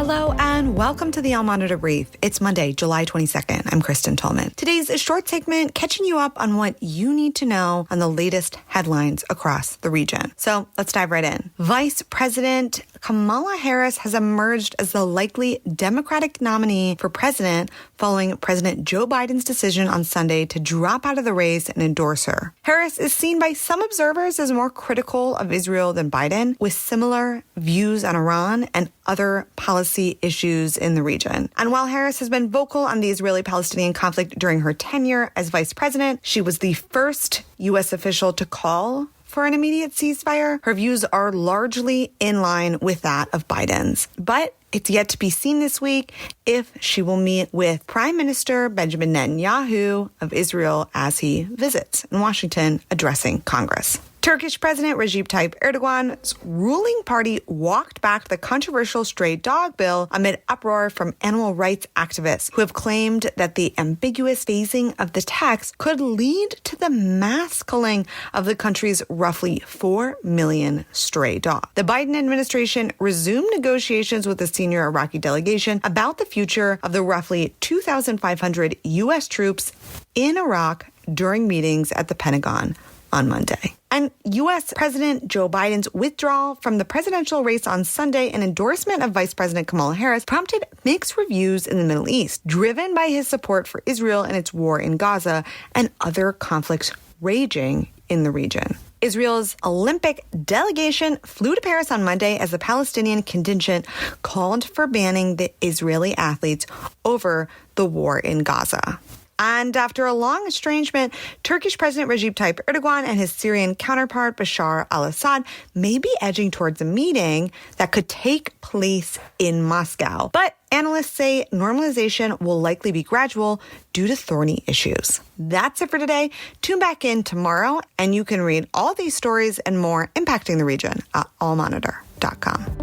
Hello and welcome to the All Monitor Brief. It's Monday, July 22nd. I'm Kristen Tolman. Today's a short segment catching you up on what you need to know on the latest headlines across the region. So let's dive right in. Vice President Kamala Harris has emerged as the likely Democratic nominee for president following President Joe Biden's decision on Sunday to drop out of the race and endorse her. Harris is seen by some observers as more critical of Israel than Biden, with similar views on Iran and other policy issues in the region. And while Harris has been vocal on the Israeli-Palestinian conflict during her tenure as vice president, she was the first U.S. official to call for an immediate ceasefire. Her views are largely in line with that of Biden's. But it's yet to be seen this week if she will meet with Prime Minister Benjamin Netanyahu of Israel as he visits in Washington addressing Congress. Turkish President Recep Tayyip Erdogan's ruling party walked back the controversial stray dog bill amid uproar from animal rights activists who have claimed that the ambiguous phasing of the text could lead to the mass culling of the country's roughly 4 million stray dogs. The Biden administration resumed negotiations with the senior Iraqi delegation about the future of the roughly 2,500 U.S. troops in Iraq during meetings at the Pentagon on Monday. And U.S. President Joe Biden's withdrawal from the presidential race on Sunday and endorsement of Vice President Kamala Harris prompted mixed reviews in the Middle East, driven by his support for Israel and its war in Gaza and other conflicts raging in the region. Israel's Olympic delegation flew to Paris on Monday as the Palestinian contingent called for banning the Israeli athletes over the war in Gaza. And after a long estrangement, Turkish President Recep Tayyip Erdogan and his Syrian counterpart Bashar al-Assad may be edging towards a meeting that could take place in Moscow. But analysts say normalization will likely be gradual due to thorny issues. That's it for today. Tune back in tomorrow, and you can read all these stories and more impacting the region at allmonitor.com.